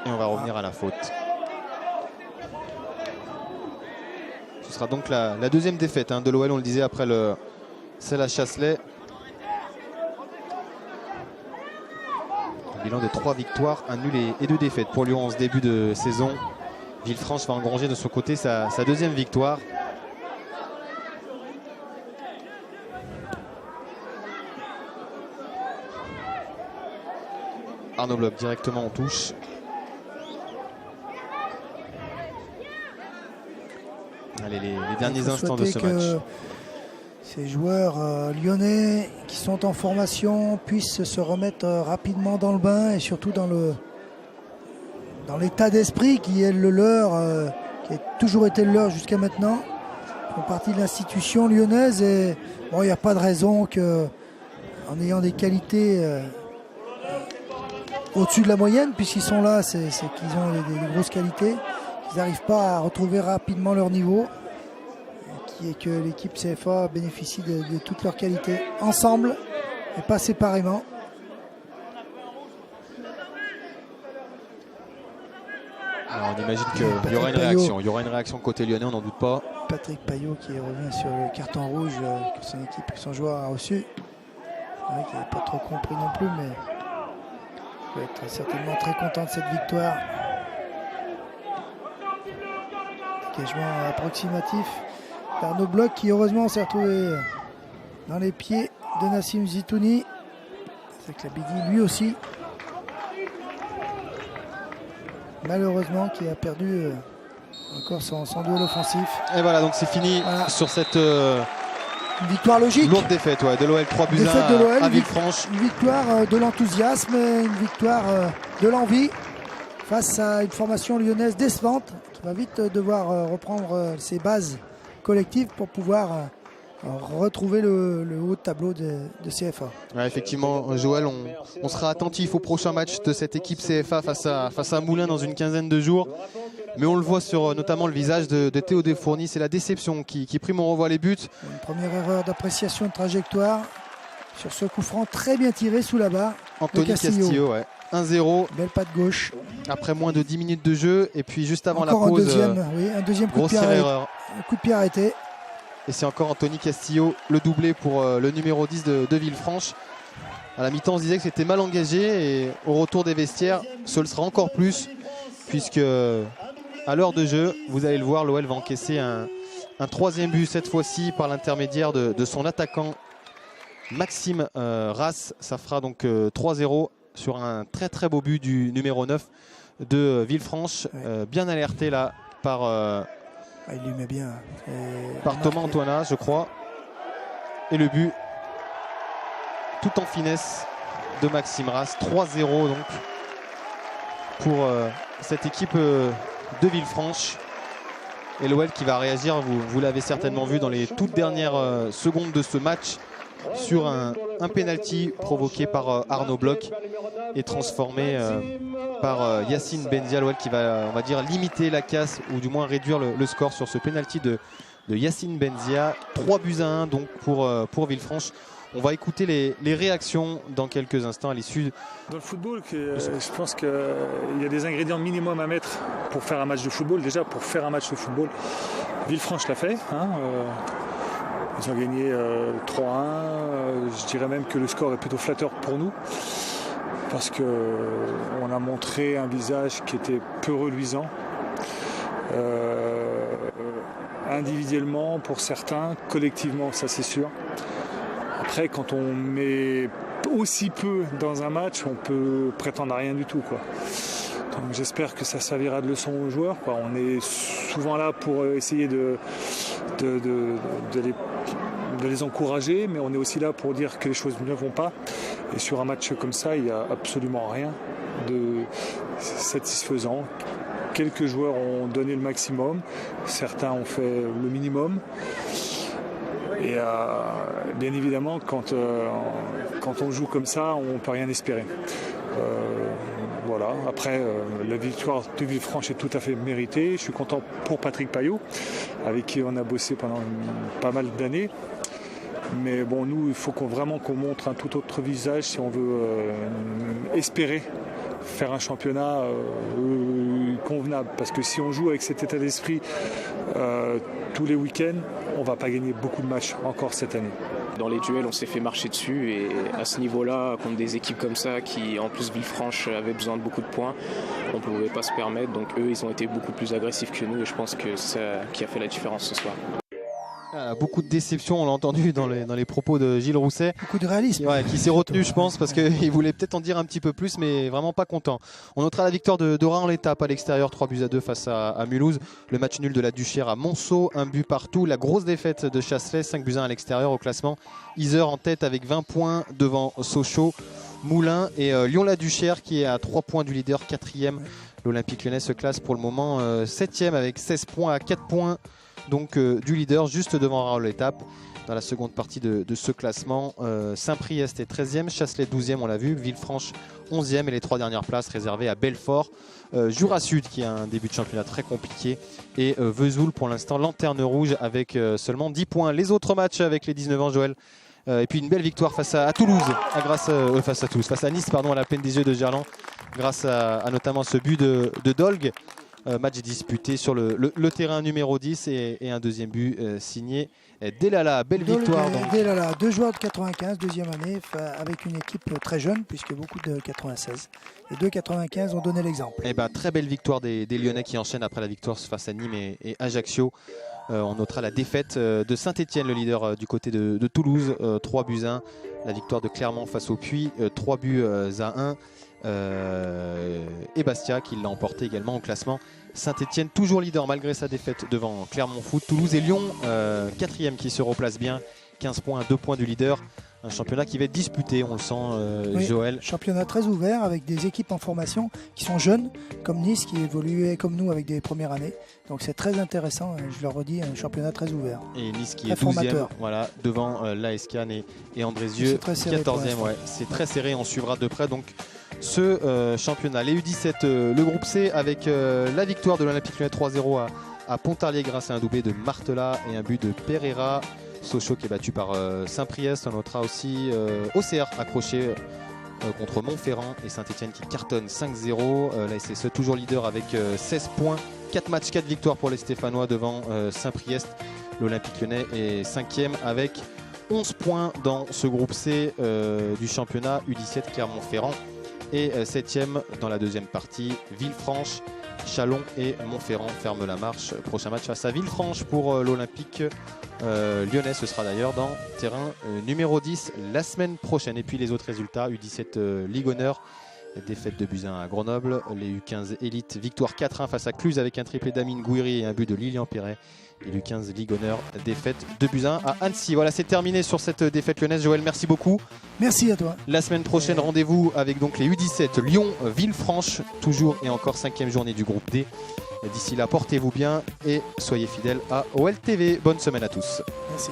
Et on va revenir à la faute. Ce sera donc la deuxième défaite de l'OL, on le disait, après celle à Chasselet. Un bilan de 3 victoires, un nul et 2 défaites pour Lyon en ce début de saison. Villefranche va engranger de son côté sa deuxième victoire. Arnaud Bloch directement en touche. Allez, les derniers instants de ce match. Ces joueurs lyonnais qui sont en formation puissent se remettre rapidement dans le bain et surtout dans l'état d'esprit qui est le leur, qui a toujours été le leur jusqu'à maintenant. Ils font partie de l'institution lyonnaise et bon, il n'y a pas de raison qu'en ayant des qualités au-dessus de la moyenne, puisqu'ils sont là, c'est qu'ils ont des grosses qualités, qu'ils n'arrivent pas à retrouver rapidement leur niveau et que l'équipe CFA bénéficie de toutes leurs qualités ensemble et pas séparément. Alors on imagine qu'il y aura une réaction. Il y aura une réaction côté lyonnais, on n'en doute pas. Patrick Payot qui revient sur le carton rouge que son équipe, que son joueur a reçu. C'est vrai qu'il n'avait pas trop compris non plus, mais il va être certainement très content de cette victoire. Engagement approximatif d'Arnaud Bloch qui heureusement s'est retrouvé dans les pieds de Nassim Zitouni. C'est que Labidi lui aussi, malheureusement, qui a perdu encore son duel offensif. Et voilà, donc c'est fini sur cette une victoire logique. Lourde défaite de l'OL, 3-1 à Villefranche. Une victoire de l'enthousiasme, une victoire de l'envie face à une formation lyonnaise décevante qui va vite devoir reprendre ses bases collectives pour pouvoir retrouver le haut de tableau de CFA. Ouais, effectivement, Joël, on sera attentif au prochain match de cette équipe CFA face à Moulins dans une quinzaine de jours. Mais on le voit sur notamment le visage de Théo Desfournis, c'est la déception qui prime, on revoit les buts. Une première erreur d'appréciation de trajectoire sur ce coup franc très bien tiré sous la barre. Anthony Castillo, 1-0. Belle patte gauche. Après moins de 10 minutes de jeu et puis juste avant encore la pause, un deuxième coup de pied erreur. Un coup de pied arrêté. Et c'est encore Anthony Castillo, le doublé pour le numéro 10 de Villefranche. À la mi-temps, on se disait que c'était mal engagé et au retour des vestiaires, ce le sera encore plus puisque à l'heure de jeu, vous allez le voir, l'OL va encaisser un troisième but cette fois-ci par l'intermédiaire de son attaquant Maxime Rass. Ça fera donc 3-0 sur un très très beau but du numéro 9 de Villefranche, bien alerté là par... il lui met bien. Par Thomas Antoine, je crois. Et le but, tout en finesse, de Maxime Ras. 3-0 donc pour cette équipe de Villefranche. Et l'OL qui va réagir, vous l'avez certainement vu dans les toutes dernières secondes de ce match, sur un penalty provoqué par Arnaud Bloch et transformé par Yacine Benzia. L'OL qui va, on va dire, limiter la casse ou du moins réduire le score sur ce penalty de Yacine Benzia. 3-1 donc pour Villefranche. On va écouter les réactions dans quelques instants à l'issue. Dans le football, je pense qu'il y a des ingrédients minimum à mettre pour faire un match de football. Déjà, pour faire un match de football, Villefranche l'a fait. Ils ont gagné 3-1. Je dirais même que le score est plutôt flatteur pour nous, parce qu'on a montré un visage qui était peu reluisant. Individuellement pour certains, collectivement, ça c'est sûr. Après, quand on met aussi peu dans un match, on peut prétendre à rien du tout, quoi. Donc j'espère que ça servira de leçon aux joueurs, quoi. On est souvent là pour essayer de les encourager, mais on est aussi là pour dire que les choses ne vont pas. Et sur un match comme ça, il n'y a absolument rien de satisfaisant. Quelques joueurs ont donné le maximum, certains ont fait le minimum. Et bien évidemment, quand on joue comme ça, on ne peut rien espérer. Voilà. Après, la victoire de Villefranche est tout à fait méritée. Je suis content pour Patrick Paillot, avec qui on a bossé pendant pas mal d'années. Mais bon, nous, il faut vraiment qu'on montre un tout autre visage si on veut espérer faire un championnat convenable. Parce que si on joue avec cet état d'esprit tous les week-ends, on ne va pas gagner beaucoup de matchs encore cette année. Dans les duels, on s'est fait marcher dessus, et à ce niveau-là, contre des équipes comme ça, qui en plus Villefranche avait besoin de beaucoup de points, on ne pouvait pas se permettre. Donc eux, ils ont été beaucoup plus agressifs que nous, et je pense que c'est ça qui a fait la différence ce soir. Beaucoup de déception, on l'a entendu dans les propos de Gilles Rousset. Beaucoup de réalisme. Ouais, qui s'est retenu, je pense, parce qu'il voulait peut-être en dire un petit peu plus, mais vraiment pas content. On notera la victoire de Reims en l'étape à l'extérieur, 3-2 face à Mulhouse. Le match nul de la Duchère à Monceau, 1 but partout. La grosse défaite de Chasselet, 5-1 à l'extérieur au classement. Isère en tête avec 20 points devant Sochaux, Moulins et Lyon-la-Duchère qui est à 3 points du leader, 4e. L'Olympique Lyonnais se classe pour le moment 7e avec 16 points à 4 points. Donc du leader juste devant Raoul l'étape. Dans la seconde partie de ce classement, Saint-Priest est 13e, Chasselet 12e, on l'a vu, Villefranche 11e et les 3 dernières places réservées à Belfort, Jura Sud qui a un début de championnat très compliqué, et Vesoul pour l'instant lanterne rouge avec seulement 10 points. Les autres matchs avec les 19 ans, Joël, et puis une belle victoire face à Toulouse, face à Nice, pardon, à la peine des yeux de Gerland, grâce à notamment ce but de Dolg. Match disputé sur le terrain numéro 10 et un deuxième but signé Delala. Belle victoire. Delala, 2 joueurs de 95, deuxième année, avec une équipe très jeune, puisque beaucoup de 96. Les 2 95 ont donné l'exemple. Et très belle victoire des Lyonnais qui enchaînent après la victoire face à Nîmes et Ajaccio. On notera la défaite de Saint-Etienne, le leader du côté de Toulouse, 3-1. La victoire de Clermont face au Puy, 3-1. Et Bastia qui l'a emporté également au classement. Saint-Etienne toujours leader malgré sa défaite devant Clermont Foot. Toulouse et Lyon 4e qui se replace bien, 15 points, 2 points du leader. Un championnat qui va être disputé, on le sent, oui, Joël. Championnat très ouvert avec des équipes en formation qui sont jeunes, comme Nice qui évoluait comme nous avec des premières années. Donc c'est très intéressant, je le redis, un championnat très ouvert. Et Nice qui est 12e, voilà, devant l'AS Cannes et Andrézieux, 14e. Ouais, c'est très serré, on suivra de près donc ce championnat. Les U17, le groupe C avec la victoire de l'Olympique Lyonnais 3-0 à Pontarlier grâce à un doublé de Martela et un but de Pereira. Sochaux qui est battu par Saint-Priest. On notera aussi Auxerre accroché contre Montferrand et Saint-Etienne qui cartonne 5-0. La SSE toujours leader avec 16 points, 4 matchs, 4 victoires pour les Stéphanois devant Saint-Priest. L'Olympique Lyonnais est 5e avec 11 points dans ce groupe C du championnat. U17 Clermont-Ferrand et 7e dans la deuxième partie. Villefranche, Chalon et Montferrand ferment la marche. Prochain match face à Villefranche pour l'Olympique Lyonnais. Ce sera d'ailleurs dans terrain numéro 10 la semaine prochaine. Et puis les autres résultats, U17 Ligue Honneur, défaite de buts 1 à Grenoble. Les U15 Élite, victoire 4-1 face à Cluse avec un triplé d'Amine Gouiri et un but de Lilian Perret. Et l'U15 Ligue Honneur, défaite 2 buts 1 à Annecy. Voilà, c'est terminé sur cette défaite lyonnaise. Joël, merci beaucoup. Merci à toi. La semaine prochaine, rendez-vous avec donc les U17 Lyon, Villefranche, toujours et encore 5e journée du groupe D. D'ici là, portez-vous bien et soyez fidèles à OL TV. Bonne semaine à tous. Merci.